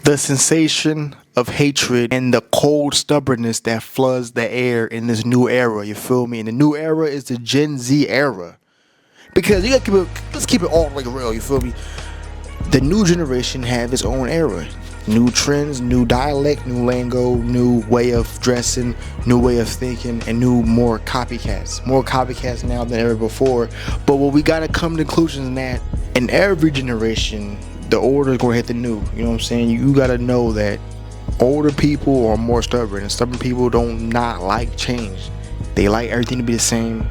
the sensation of hatred and the cold stubbornness that floods the air in this new era. You feel me? And the new era is the Gen Z era. Because you gotta let's keep it all like real. You feel me? The new generation have its own era. New trends, new dialect, new lingo, new way of dressing, new way of thinking, and more copycats. More copycats now than ever before. But what we gotta come to conclusions in that in every generation, the older is gonna hit the new. You know what I'm saying? You gotta know that older people are more stubborn, and stubborn people don't not like change. They like everything to be the same,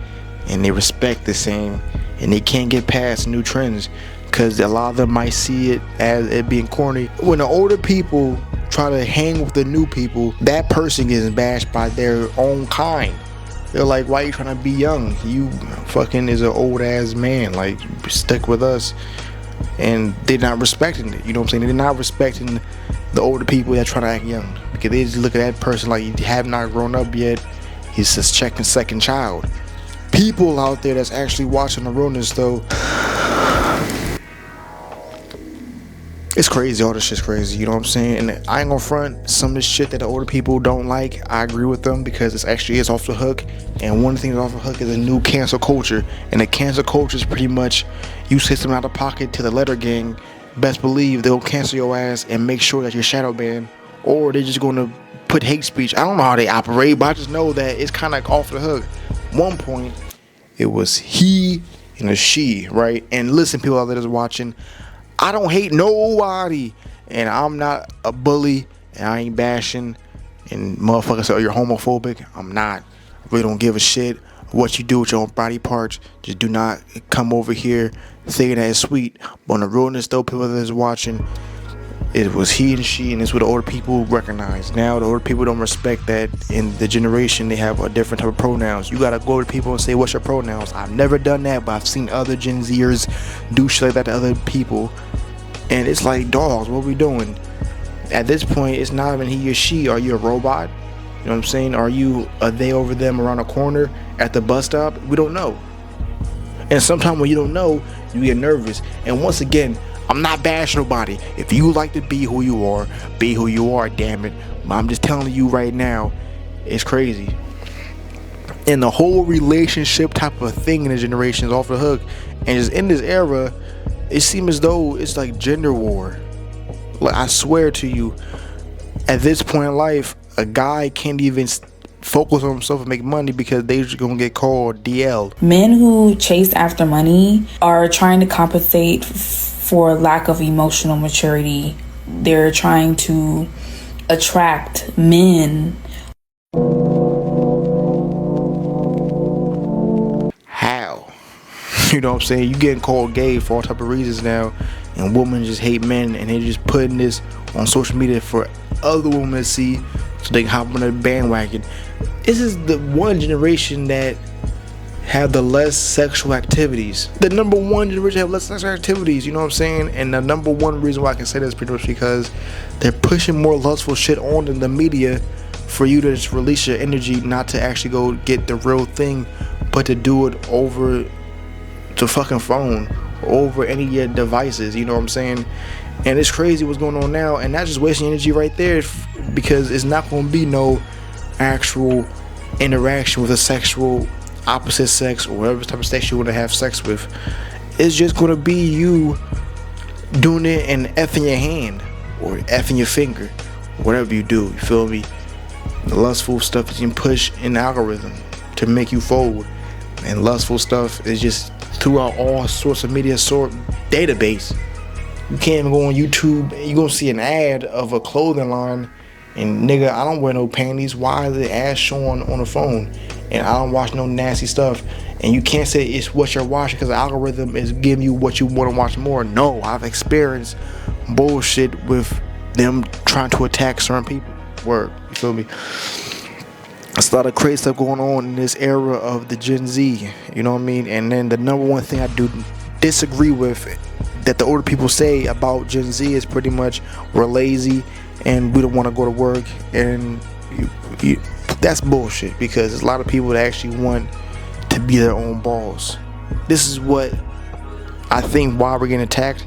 and they respect the same, and they can't get past new trends. Because a lot of them might see it as it being corny. When the older people try to hang with the new people, that person gets bashed by their own kind. They're like, why are you trying to be young? You fucking is an old ass man. Like, stick with us. And they're not respecting it. You know what I'm saying? They're not respecting the older people that try to act young. Because they just look at that person like, you have not grown up yet. He's just checking second child. People out there that's actually watching the realness though, it's crazy. All this shit's crazy. You know what I'm saying? And I ain't gonna front. Some of this shit that the older people don't like, I agree with them because it's actually is off the hook. And one of the things off the hook is a new cancel culture. And the cancel culture is pretty much you say something out of pocket to the letter gang. Best believe they'll cancel your ass and make sure that you're shadow banned, or they're just gonna put hate speech. I don't know how they operate, but I just know that it's kind of like off the hook. One point, it was he and a she, right? And listen, people out there that's watching, I don't hate nobody, and I'm not a bully, and I ain't bashing, and motherfuckers say, oh, you're homophobic. I'm not. I really don't give a shit what you do with your own body parts. Just do not come over here thinking that it's sweet. But on the realness though, people that's watching, it was he and she, and it's what the older people recognize. Now the older people don't respect that. In the generation, they have a different type of pronouns. You gotta go to people and say, what's your pronouns? I've never done that, but I've seen other Gen Zers do shit like that to other people, and it's like, dogs, what are we doing? At this point, it's not even he or she. Are you a robot? You know what I'm saying? Are you a they over them around a corner at the bus stop? We don't know. And sometimes when you don't know, you get nervous. And once again, I'm not bashing nobody. If you like to be who you are, damn it. I'm just telling you right now, it's crazy. And the whole relationship type of thing in the generation is off the hook. And just in this era, it seems as though it's like gender war. Like, I swear to you, at this point in life, a guy can't even focus on himself and make money because they're just gonna get called DL. Men who chase after money are trying to compensate for lack of emotional maturity. They're trying to attract men. How? You know what I'm saying? You getting called gay for all type of reasons now, and women just hate men, and they're just putting this on social media for other women to see so they can hop on the bandwagon. This is the one generation that have the less sexual activities. The number one generation have less sexual activities, you know what I'm saying? And the number one reason why I can say that is pretty much because they're pushing more lustful shit on in the media for you to just release your energy, not to actually go get the real thing, but to do it over the fucking phone, over any of your devices, you know what I'm saying? And it's crazy what's going on now, and that's just wasting energy right there, because it's not going to be no actual interaction with a sexual opposite sex or whatever type of sex you want to have sex with. It's just going to be you doing it and effing your hand or effing your finger, whatever you do, you feel me? The lustful stuff that you can push in the algorithm to make you fold, and lustful stuff is just throughout all sorts of media database. You can't even go on YouTube, you're gonna see an ad of a clothing line, and nigga, I don't wear no panties. Why is the ad showing on the phone? And I don't watch no nasty stuff. And you can't say it's what you're watching because the algorithm is giving you what you want to watch more. No, I've experienced bullshit with them trying to attack certain people. Word, you feel me? There's a lot of crazy stuff going on in this era of the Gen Z, you know what I mean? And then the number one thing I do disagree with that the older people say about Gen Z is pretty much we're lazy and we don't want to go to work, and that's bullshit, because there's a lot of people that actually want to be their own boss. This is what I think why we're getting attacked.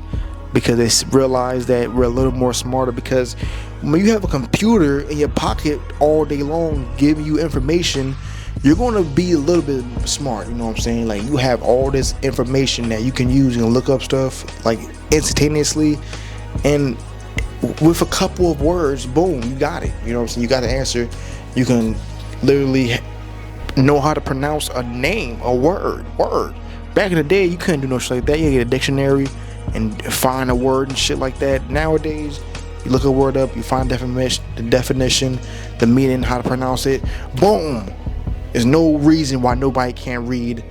because they realize that we're a little more smarter. Because when you have a computer in your pocket all day long giving you information, you're going to be a little bit smart. You know what I'm saying? Like, you have all this information that you can use and look up stuff like instantaneously, and with a couple of words, boom, you got it. You know what I'm saying? You got the answer. You can literally know how to pronounce a name, a word. Back in the day, you couldn't do no shit like that. You get a dictionary and find a word and shit like that. Nowadays, you look a word up, you find the definition, the meaning, how to pronounce it. Boom. There's no reason why nobody can't read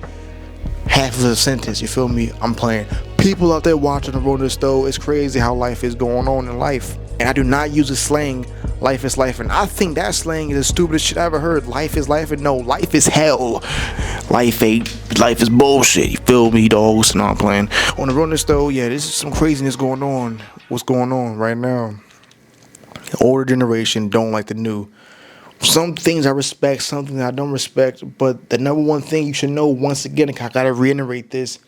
half of a sentence. You feel me? I'm playing. People out there watching the road this though, it's crazy how life is going on in life. And I do not use a slang, life is life. And I think that slang is the stupidest shit I ever heard. Life is life, and no, life is hell. Life is bullshit. You feel me, dogs? And I'm playing. On the road this though, yeah, this is some craziness going on. What's going on right now? The older generation don't like the new. Some things I respect, some things I don't respect. But the number one thing you should know, once again, I gotta reiterate this: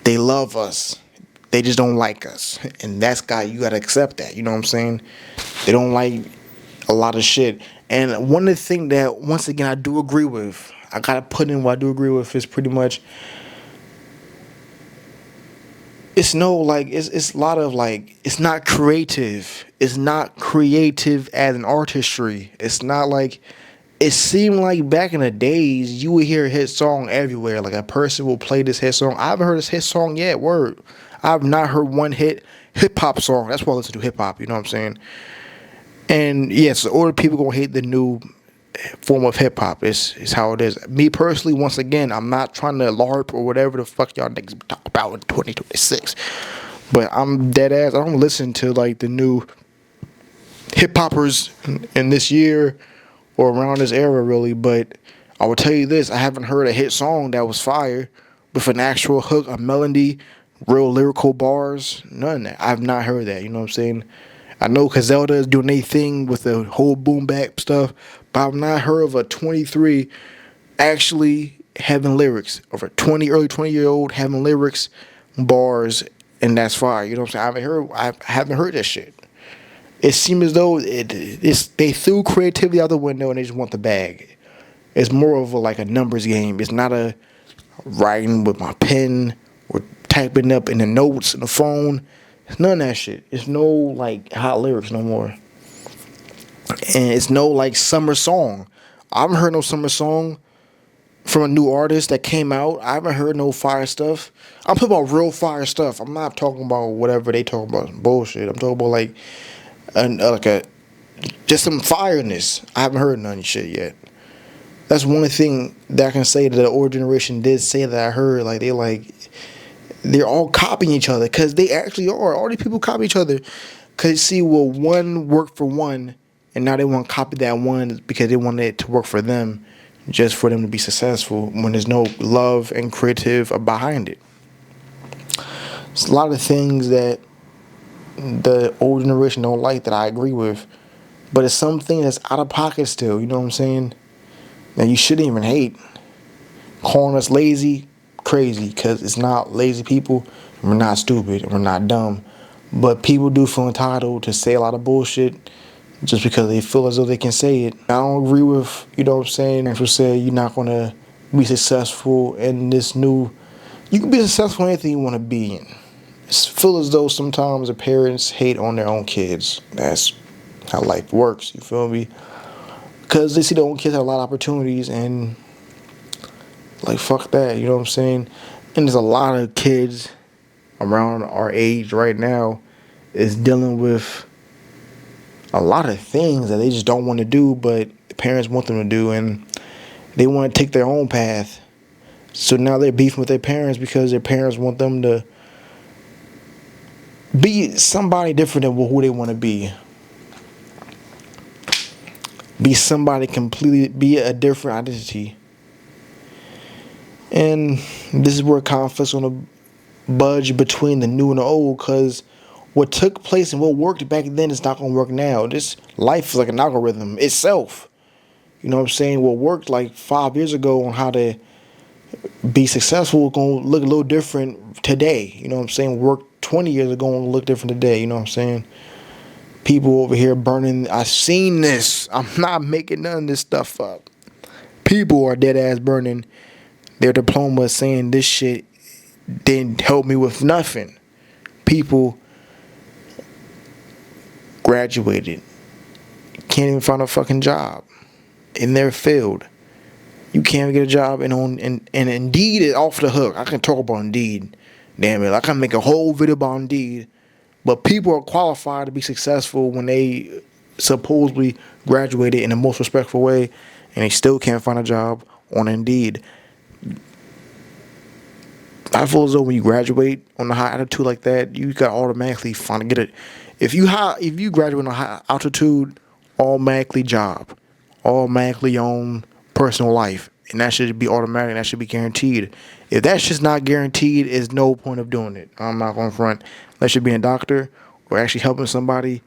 they love us. They just don't like us. And you gotta accept that. You know what I'm saying? They don't like a lot of shit. And one of the things that, once again, I do agree with, I gotta put in what I do agree with, is pretty much, it's a lot of like, it's not creative. It's not creative as an artistry. It's not like, it seemed like back in the days, you would hear a hit song everywhere. Like, a person will play this hit song. I haven't heard this hit song yet, word. I've not heard one hip hop song. That's why I listen to hip hop, you know what I'm saying? And yes, the older people gonna hate the new form of hip hop. It's how it is. Me personally, once again, I'm not trying to LARP or whatever the fuck y'all niggas talk about in 2026. But I'm dead ass. I don't listen to like the new hip hoppers in this year or around this era really. But I will tell you this: I haven't heard a hit song that was fire with an actual hook, a melody, real lyrical bars. None of that. I've not heard that. You know what I'm saying? I know Zelda is doing their thing with the whole boom bap stuff, but I've not heard of a 23 actually having lyrics, of a early 20-year-old having lyrics, bars, and that's fire. You know what I'm saying? I haven't heard that shit. It seems as though they threw creativity out the window and they just want the bag. It's more of like a numbers game. It's not a writing with my pen or typing up in the notes on the phone. It's none of that shit. It's no like hot lyrics no more. And it's no like summer song. I haven't heard no summer song from a new artist that came out. I haven't heard no fire stuff. I'm talking about real fire stuff. I'm not talking about whatever they talking about, bullshit. I'm talking about like just some fireness. I haven't heard none shit yet. That's one thing that I can say that the older generation did say that I heard. Like, they're all copying each other, because they actually are. All these people copy each other because, see, well, one worked for one, and now they want to copy that one because they want it to work for them, just for them to be successful, when there's no love and creative behind it. It's a lot of things that the old generation don't like that I agree with, but it's something that's out of pocket still, you know what I'm saying? That you shouldn't even hate. Calling us lazy, crazy, because it's not lazy people. We're not stupid, we're not dumb, but people do feel entitled to say a lot of bullshit just because they feel as though they can say it. I don't agree with, you know what I'm saying, people say you're not going to be successful in this new, you can be successful in anything you want to be in. It's feel as though sometimes the parents hate on their own kids. That's how life works, you feel me? Because they see their own kids have a lot of opportunities, and like, fuck that, you know what I'm saying? And there's a lot of kids around our age right now is dealing with a lot of things that they just don't want to do, but the parents want them to do, and they want to take their own path. So now they're beefing with their parents because their parents want them to be somebody different than who they want to be. Be somebody completely, be a different identity. And this is where conflict's gonna budge between the new and the old, because what took place and what worked back then is not gonna work now. This life is like an algorithm itself. You know what I'm saying? What worked like 5 years ago on how to be successful is gonna look a little different today. You know what I'm saying? Work 20 years ago going to look different today. You know what I'm saying? People over here burning. I seen this. I'm not making none of this stuff up. People are dead ass burning their diplomas, saying this shit didn't help me with nothing. People graduated, can't even find a fucking job in their field. You can't get a job, and Indeed is off the hook. I can talk about Indeed. Damn it, I can make a whole video about Indeed. But people are qualified to be successful when they supposedly graduated in the most respectful way, and they still can't find a job on Indeed. I feel as though when you graduate on a high altitude like that, you got automatically find get it. If you graduate on a high altitude, automatically job, automatically your own personal life, and that should be automatic. That should be guaranteed. If that's just not guaranteed, there's no point of doing it. I'm not going to front. That should be a doctor or actually helping somebody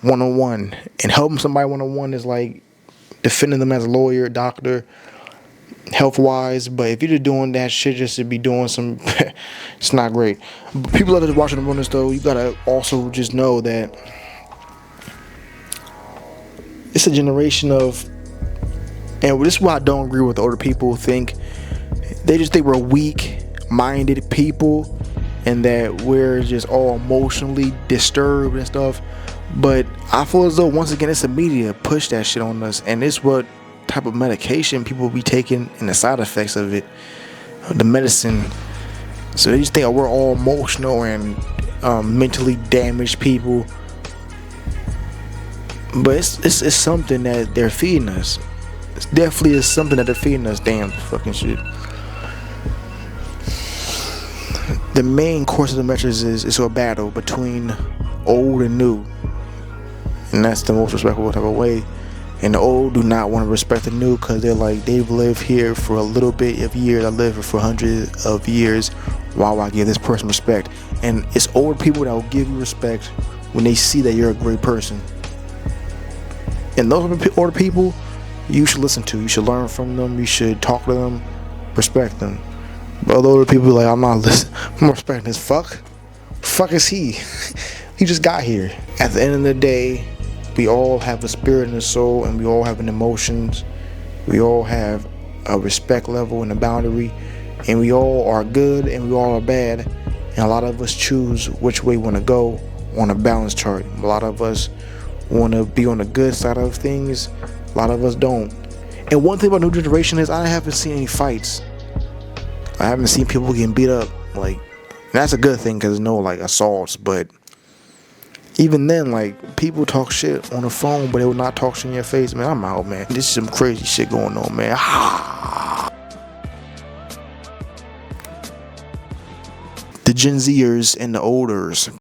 one-on-one. And helping somebody one-on-one is like defending them as a lawyer, doctor, health-wise. But if you're just doing that shit just to be doing some, it's not great. But people that are watching the runners, though, you got to also just know that it's a generation of, and this is why I don't agree with the older people who think, they just think we're weak-minded people and that we're just all emotionally disturbed and stuff. But I feel as though, once again, it's the media push that shit on us, and it's what type of medication people be taking and the side effects of it, the medicine. So they just think we're all emotional and mentally damaged people. But it's something that they're feeding us. It definitely is something that they're feeding us. Damn fucking shit. The main course of the message is a battle between old and new, and that's the most respectful type of way. And the old do not want to respect the new because they're like, they've lived here for a little bit of years. I lived here for hundreds of years. Why would I give this person respect? And it's older people that will give you respect when they see that you're a great person. And those older people, you should listen to. You should learn from them. You should talk to them, respect them. But older people like, I'm not listening. I'm respecting this fuck. Fuck is he? He just got here. At the end of the day, we all have a spirit and a soul, and we all have an emotions. We all have a respect level and a boundary, and we all are good and we all are bad. And a lot of us choose which way we want to go on a balance chart. A lot of us want to be on the good side of things. A lot of us don't. And one thing about new generation is I haven't seen any fights. I haven't seen people getting beat up. Like, that's a good thing because there's no like assaults. But even then, like, people talk shit on the phone, but they will not talk shit in your face. Man, I'm out, man. This is some crazy shit going on, man. The Gen Zers and the olders.